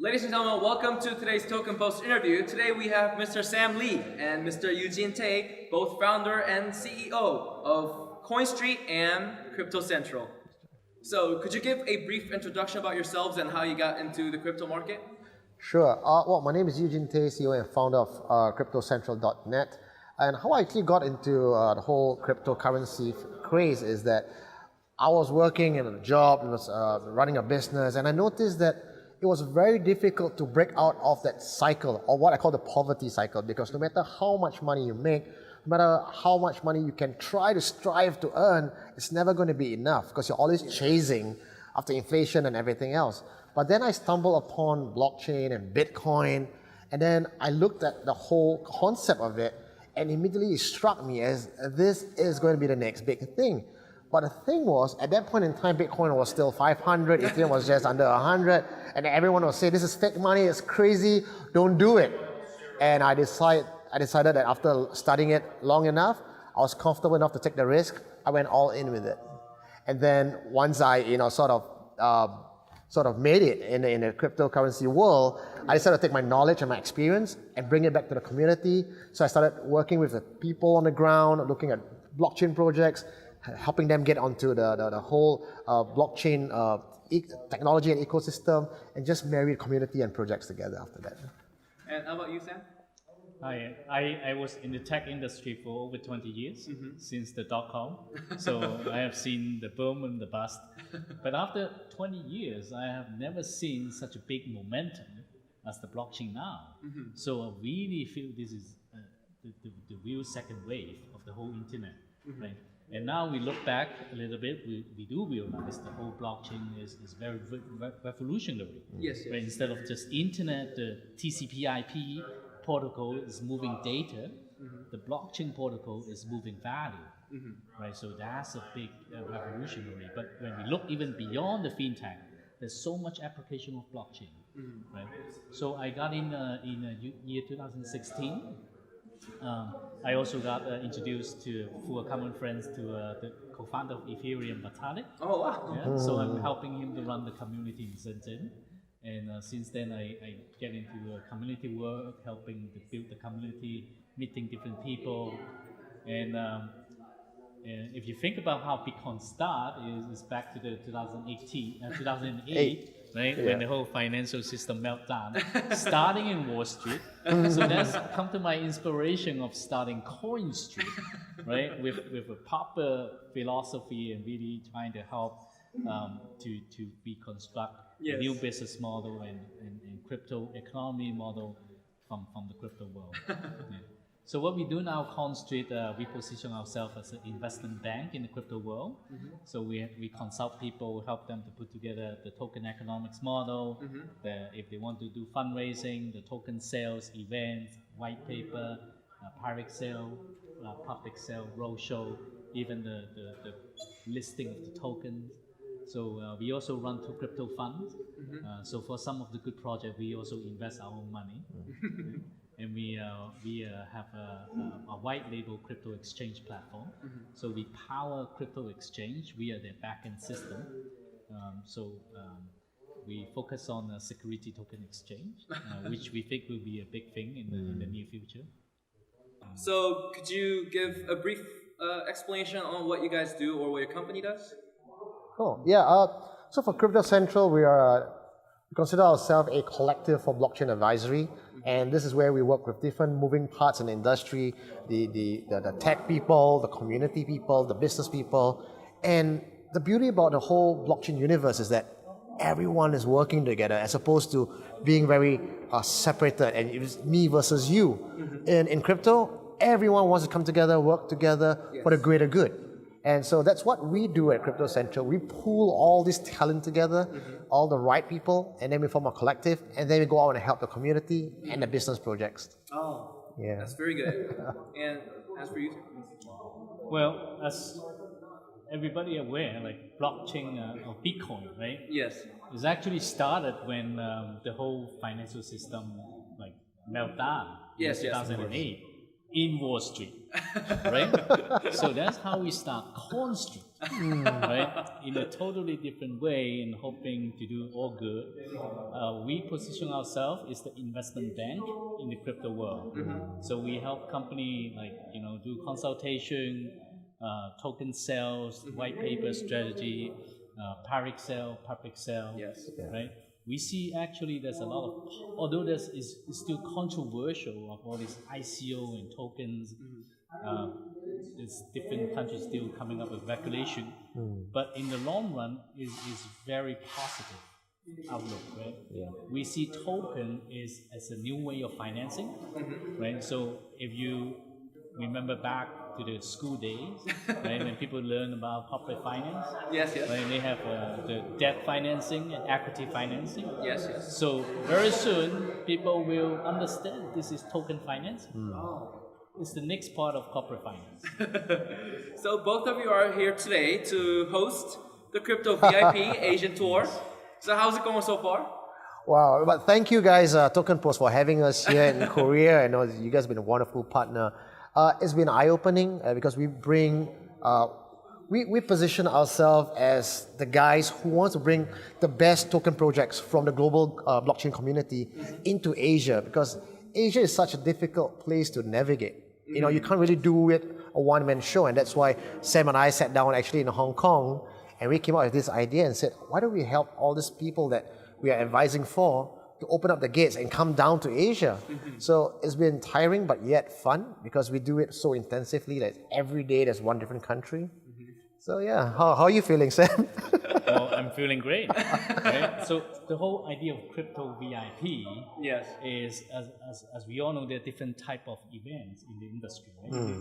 Ladies and gentlemen, welcome to today's Token Post interview. Today we have Mr. Sam Lee and Mr. Eugene Tay, both founder and CEO of Coinstreet and CryptoCentral. So could you give a brief introduction about yourselves and how you got into the crypto market? Sure. Well, my name is Eugene Tay, CEO and founder of CryptoCentral.net. And how I actually got into the whole cryptocurrency craze is that I was working in a job, was running a business, and I noticed that it was very difficult to break out of that cycle, or what I call the poverty cycle, because no matter how much money you make, no matter how much money you can try to strive to earn, it's never going to be enough because you're always chasing after inflation and everything else. But then I stumbled upon blockchain and Bitcoin, and then I looked at the whole concept of it, and immediately it struck me as this is going to be the next big thing. But the thing was, at that point in time, Bitcoin was still 500, Ethereum was just under 100, and everyone was saying, this is fake money, it's crazy, don't do it. And I decided that after studying it long enough, I was comfortable enough to take the risk, I went all in with it. And then once I sort of made it in the cryptocurrency world, I decided to take my knowledge and my experience and bring it back to the community. So I started working with the people on the ground, looking at blockchain projects, helping them get onto the whole blockchain technology and ecosystem, and just married community and projects together after that. And how about you, Sam? I was in the tech industry for over 20 years, since the .com. So I have seen the boom and the bust. But after 20 years, I have never seen such a big momentum as the blockchain now. So I really feel this is the real second wave of the whole internet, right? And now we look back a little bit, we do realize the whole blockchain is very revolutionary. Yes. Right? Instead of just internet, the TCP/IP protocol is moving data, the blockchain protocol is moving value, right? So that's a big revolutionary. But when we look even beyond the fintech, there's so much application of blockchain, right? So I got in year 2016. I also got introduced through a common friend to the co-founder of Ethereum, Vitalik. Oh, wow. Yeah? So I'm helping him to run the community in Shenzhen. And since then, I get into community work, helping to build the community, meeting different people. And if you think about how Bitcoin started, is back to the 2008, right? Yeah. When the whole financial system meltdown, starting in Wall Street. So that's come to my inspiration of starting Coinstreet, right? With a proper philosophy and really trying to help to reconstruct a new business model and crypto economy model from the crypto world. Yeah. So what we do now, Coinstreet, we position ourselves as an investment bank in the crypto world. So we consult people, help them to put together the token economics model, if they want to do fundraising, the token sales, events, white paper, private sale, public sale, roadshow, even the listing of the tokens. So we also run 2 crypto funds. So for some of the good projects, we also invest our own money. And we have a white label crypto exchange platform. So we power crypto exchange via their backend system. We focus on a security token exchange, which we think will be a big thing in the near future. So could you give a brief explanation on what you guys do or what your company does? Cool. Yeah. So for CryptoCentral, we consider ourselves a collective for blockchain advisory, and this is where we work with different moving parts in the industry, the tech people, the community people, the business people. And the beauty about the whole blockchain universe is that everyone is working together as opposed to being very separated, and it's me versus you. In crypto, everyone wants to come together, work together for the greater good. And so that's what we do at CryptoCentral. We pool all this talent together, all the right people, and then we form a collective, and then we go out and help the community and the business projects. Oh, yeah, that's very good. And as for you? Well, as everybody aware, like blockchain or Bitcoin, right? Yes. It's actually started when the whole financial system melted down in 2008 in Wall Street, right? So that's how we start Coinstreet. right? In a totally different way and hoping to do all good. We position ourselves as the investment bank in the crypto world. So we help company do consultation, token sales, white paper strategy, public sale, Yes. right? We see actually there's a lot of, although this is still controversial of all these ICO and tokens, there's different countries still coming up with regulation, but in the long run is very positive outlook, right? Yeah. We see token as a new way of financing, right? So if you remember back to the school days, right, when people learn about corporate finance, Yes, yes. right, they have the debt financing and equity financing. Yes, yes. So very soon, people will understand this is token finance. It's the next part of corporate finance. So both of you are here today to host the Crypto VIP Asian Tour. So how's it going so far? Wow, but thank you guys, Token Post, for having us here in Korea. I know you guys have been a wonderful partner. It's been eye-opening because we bring, we position ourselves as the guys who want to bring the best token projects from the global blockchain community into Asia, because Asia is such a difficult place to navigate. You know, you can't really do it a one-man show, and that's why Sam and I sat down actually in Hong Kong, and we came up with this idea and said, why don't we help all these people that we are advising for to open up the gates and come down to Asia. So it's been tiring but yet fun because we do it so intensively that every day there's one different country. So yeah, how are you feeling, Sam? Well, I'm feeling great. Right? So the whole idea of crypto VIP Yes. is, as we all know, there are different type of events in the industry. Right?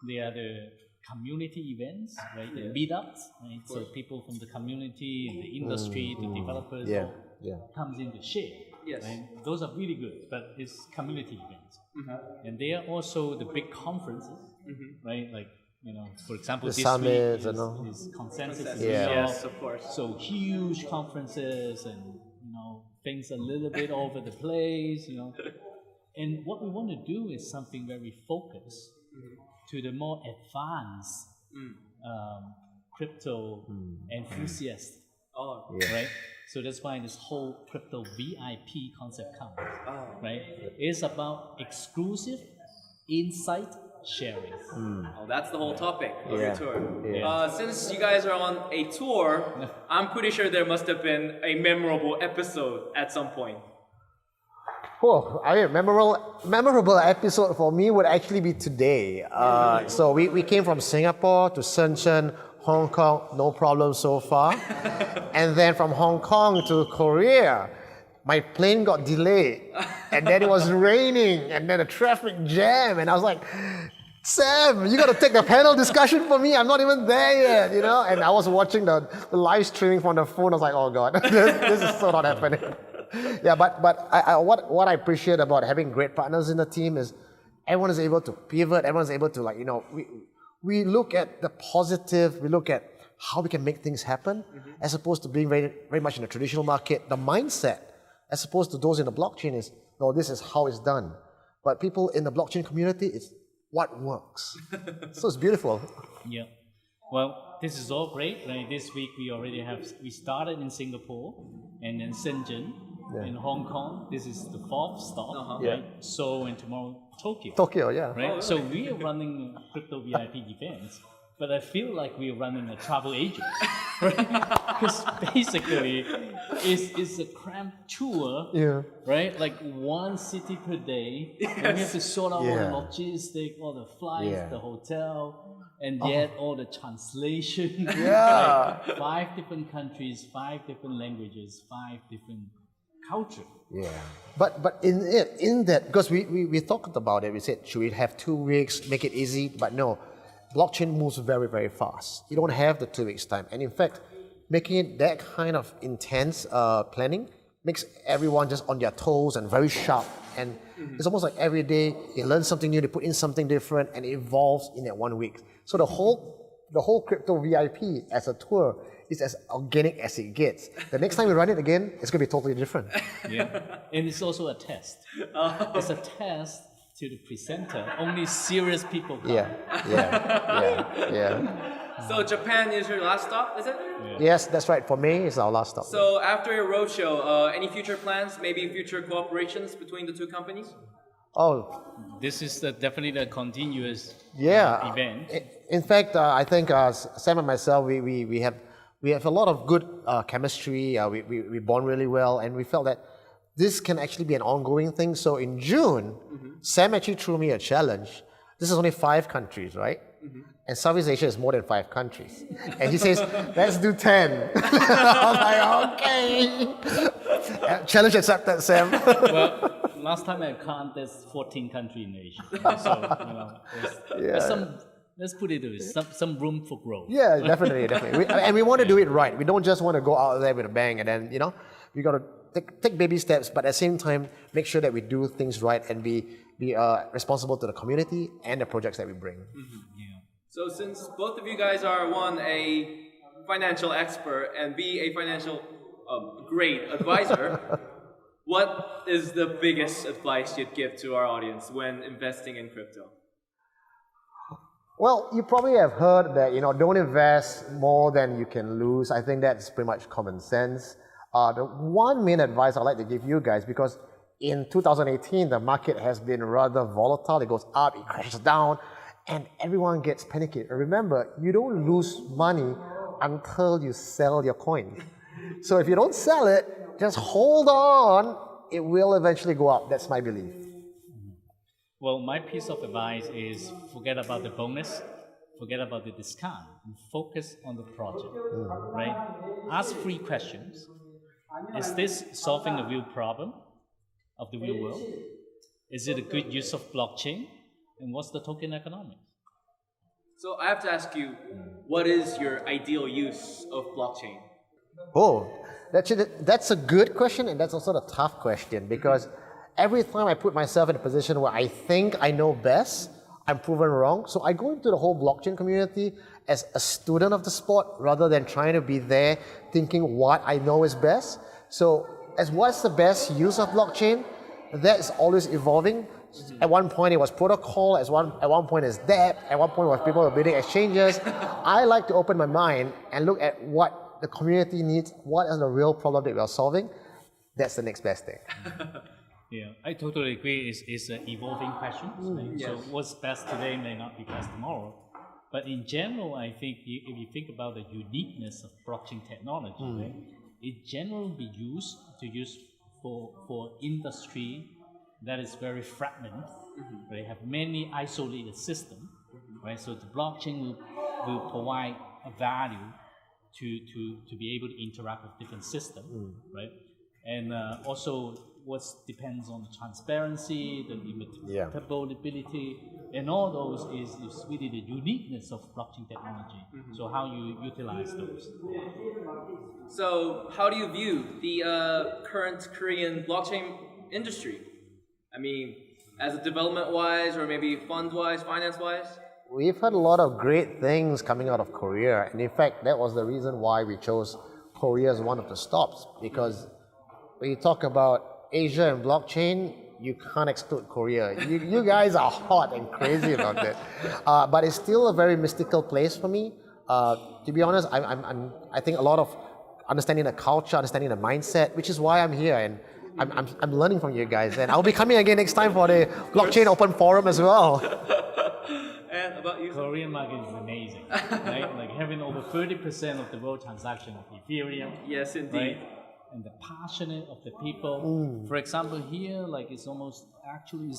There are the community events, right? The meetups, right? So people from the community and the industry, the developers, all comes into share. Yes. Right? Those are really good, but it's community events. And there are also the big conferences, right? Like, for example, The this summits week and all. is Consensus. Consensus. in New York. Yes, of course. So huge conferences and, things a little bit over the place, And what we want to do is something very focused to the more advanced crypto enthusiasts. Oh, Right? So that's why this whole crypto VIP concept comes, right? It's about exclusive insight sharing. oh, that's the whole topic of your tour. Yeah. Since you guys are on a tour, I'm pretty sure there must have been a memorable episode at some point. Oh, memorable episode for me would actually be today. So we came from Singapore to Shenzhen, Hong Kong, no problem so far. And then from Hong Kong to Korea, my plane got delayed. And then it was raining, and then a traffic jam. And I was like, Sam, you got to take the panel discussion for me. I'm not even there yet, And I was watching the live streaming from the phone. I was like, oh God, this is so not happening. Yeah, but what I appreciate about having great partners in the team is everyone is able to pivot. Everyone's able to we look at the positive. We look at how we can make things happen, as opposed to being very, very much in the traditional market. The mindset, as opposed to those in the blockchain, is no, this is how it's done. But people in the blockchain community, it's what works. So it's beautiful. Yeah. Well, this is all great. Right? This week we started in Singapore and then Shenzhen. In Hong Kong, this is the fourth stop, right? Seoul, and tomorrow Tokyo. Tokyo, yeah. Right? Oh, so we are running crypto VIP events, but I feel like we are running a travel agent, right? Because basically, it's a cramped tour, right? Like one city per day, and we have to sort out all the logistics, all the flights, the hotel, and yet all the translation. Like 5 different countries, 5 different languages, 5 different culture. Yeah, but in that, because we talked about it, we said, should we have 2 weeks, make it easy? But no, blockchain moves very, very fast. You don't have the 2 weeks time. And in fact, making it that kind of intense planning makes everyone just on their toes and very sharp. And it's almost like every day you learn something new, they put in something different, and it evolves in that 1 week. So the whole crypto VIP as a tour is as organic as it gets. The next time we run it again, it's going to be totally different. Yeah, and it's also a test. It's a test to the presenter. Only serious people come. Yeah. So Japan is your last stop, is it? Yes, that's right. For me, it's our last stop. So after your roadshow, any future plans, maybe future cooperations between the two companies? Oh, This is definitely a continuous yeah. event. In fact, I think Sam and myself, we have a lot of good chemistry. We bond really well, and we felt that this can actually be an ongoing thing. So in June, Sam actually threw me a challenge. This is only 5 countries, right? And Southeast Asia is more than 5 countries. And he says, let's do 10. I was like, okay. Challenge accepted, Sam. Well, last time I counted, there's 14 countries in Asia. So, let's put it this way, some room for growth. Yeah, definitely. And we want to do it right. We don't just want to go out there with a bang and then, we got to take baby steps, but at the same time, make sure that we do things right and be responsible to the community and the projects that we bring. Yeah. So since both of you guys are, one, a financial expert, and B, a financial great advisor, what is the biggest advice you'd give to our audience when investing in crypto? Well, you probably have heard that, don't invest more than you can lose. I think that's pretty much common sense. The one main advice I'd like to give you guys, because in 2018, the market has been rather volatile. It goes up, it crashes down, and everyone gets panicky. Remember, you don't lose money until you sell your coin. So if you don't sell it, just hold on. It will eventually go up. That's my belief. Well, my piece of advice is forget about the bonus, forget about the discount, and focus on the project, right? Ask 3 questions. Is this solving a real problem of the real world? Is it a good use of blockchain? And what's the token economics? So I have to ask you, what is your ideal use of blockchain? Oh, that's a good question, and that's also a tough question, because every time I put myself in a position where I think I know best, I'm proven wrong. So I go into the whole blockchain community as a student of the sport rather than trying to be there thinking what I know is best. So as what's the best use of blockchain, that's always evolving. At one point it was protocol, at one point it's debt, at one point it was people were building exchanges. I like to open my mind and look at what the community needs, what is the real problem that we are solving. That's the next best thing. Yeah, I totally agree. It's an evolving question. Right? Yes. So what's best today may not be best tomorrow. But in general, I think if you think about the uniqueness of blockchain technology, right, it generally be used for industry that is very fragmented. Right, have many isolated systems. Right, so the blockchain will provide a value to be able to interact with different systems. Right, and also what depends on the transparency, the immutability, and all those is really the uniqueness of blockchain technology. So how you utilize those. So how do you view the current Korean blockchain industry? I mean, as a development-wise, or maybe fund-wise, finance-wise? We've heard a lot of great things coming out of Korea, and in fact, that was the reason why we chose Korea as one of the stops, because when you talk about Asia and blockchain, you can't exclude Korea. You guys are hot and crazy about that. But it's still a very mystical place for me. To be honest, I think a lot of understanding the culture, understanding the mindset, which is why I'm here, and I'm learning from you guys. And I'll be coming again next time for the Blockchain Open Forum as well. And about you? Korean market is amazing, right? Like having over 30% of the world transaction of Ethereum. Yes, indeed. Right? And the passionate of the people. For example, here, like it's 10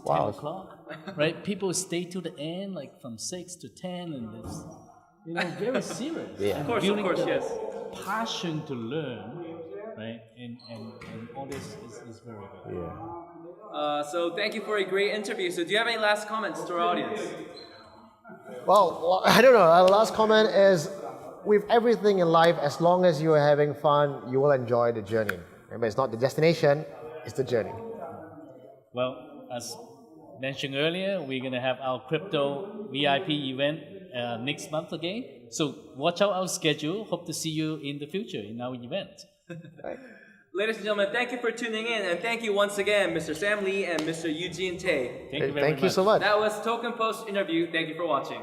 o'clock, right? People stay to the end, like from 6 to 10, and it's, very serious. Yeah. Of course, yes. Passion to learn, right? And all this is very good. Yeah. So thank you for a great interview. So do you have any last comments to our audience? Well, I don't know. Our last comment is, with everything in life, as long as you are having fun, you will enjoy the journey. Remember, it's not the destination, it's the journey. Well, as mentioned earlier, we're going to have our crypto VIP event next month again. So watch out our schedule. Hope to see you in the future in our event. Right. Ladies and gentlemen, thank you for tuning in, and thank you once again, Mr. Sam Lee and Mr. Eugene Tay. Thank you very much. Thank you so much. That was Token Post interview. Thank you for watching.